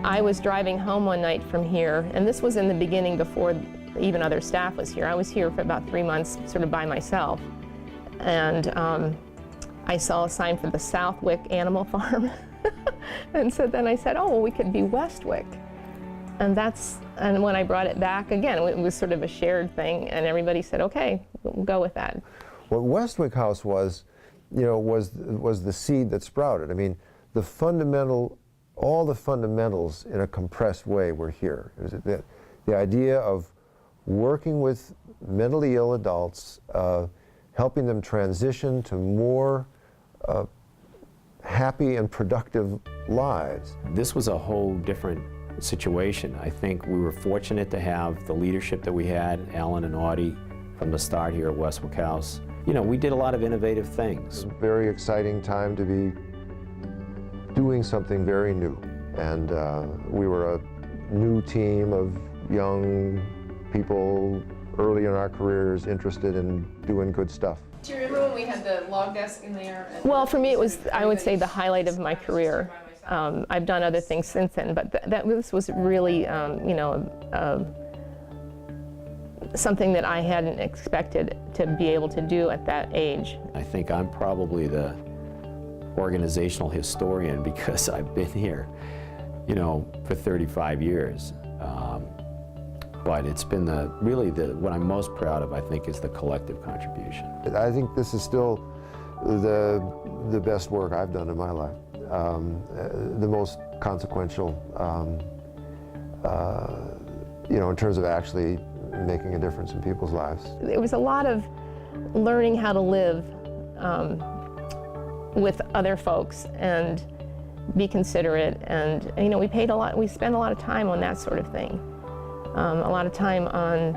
I was driving home one night from here, and this was in the beginning before even other staff was here. I was here for about 3 months, sort of by myself. And I saw a sign for the Southwick Animal Farm. And so then I said, oh, well, we could be Westwick. And when I brought it back, again, it was sort of a shared thing, and everybody said, okay, we'll go with that. What Westwick House was, was the seed that sprouted. I mean, all the fundamentals in a compressed way were here. It was the idea of working with mentally ill adults, helping them transition to more happy and productive lives. This was a whole different situation. I think we were fortunate to have the leadership that we had, Alan and Audie, from the start here at Westwick House. We did a lot of innovative things. It was a very exciting time to be doing something very new. And we were a new team of young people early in our careers interested in doing good stuff. Do you remember when we had the log desk in there? Well, for me it was, I would say, the highlight of my career. I've done other things since then, but this was really, something that I hadn't expected to be able to do at that age. I think I'm probably the organizational historian because I've been here, for 35 years. But it's been what I'm most proud of, I think, is the collective contribution. I think this is still the best work I've done in my life. The most consequential, in terms of actually making a difference in people's lives. It was a lot of learning how to live with other folks and be considerate, and we spent a lot of time on that sort of thing. A lot of time on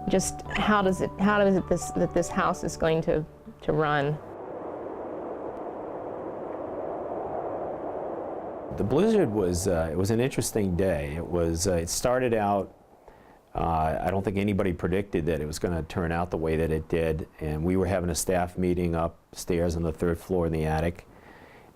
just how does this house is going to run. The blizzard was it was an interesting day. It started out. I don't think anybody predicted that it was going to turn out the way that it did, and we were having a staff meeting upstairs on the 3rd floor in the attic,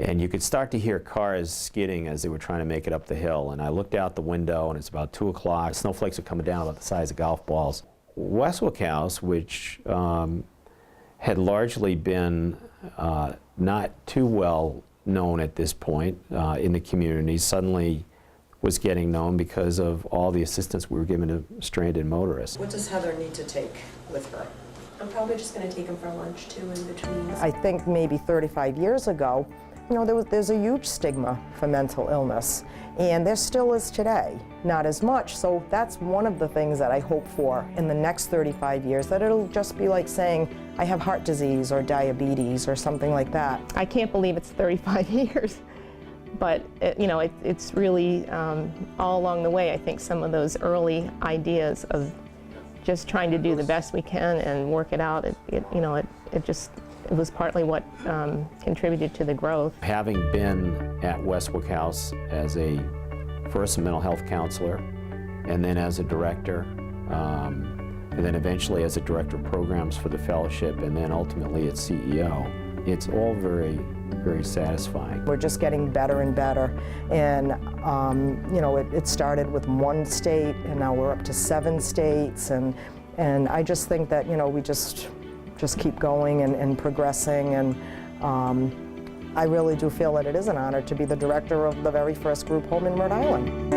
and you could start to hear cars skidding as they were trying to make it up the hill. And I looked out the window, and it's about 2 o'clock. Snowflakes are coming down about the size of golf balls. Westwick House, which had largely been not too well known at this point in the community, suddenly was getting known because of all the assistance we were giving to stranded motorists. What does Heather need to take with her? I'm probably just going to take him for lunch, too, in between. I think maybe 35 years ago, there's a huge stigma for mental illness, and there still is today. Not as much, so that's one of the things that I hope for in the next 35 years, that it'll just be like saying, I have heart disease or diabetes or something like that. I can't believe it's 35 years. But it's really all along the way. I think some of those early ideas of just trying to do the best we can and work it out. It was partly what contributed to the growth. Having been at Westwick House as first a mental health counselor, and then as a director, and then eventually as a director of programs for the fellowship, and then ultimately its CEO, it's all very satisfying. We're just getting better and better, and it started with 1 state, and now we're up to 7 states, and I just think that we just keep going and progressing, and I really do feel that it is an honor to be the director of the very first group home in Rhode Island.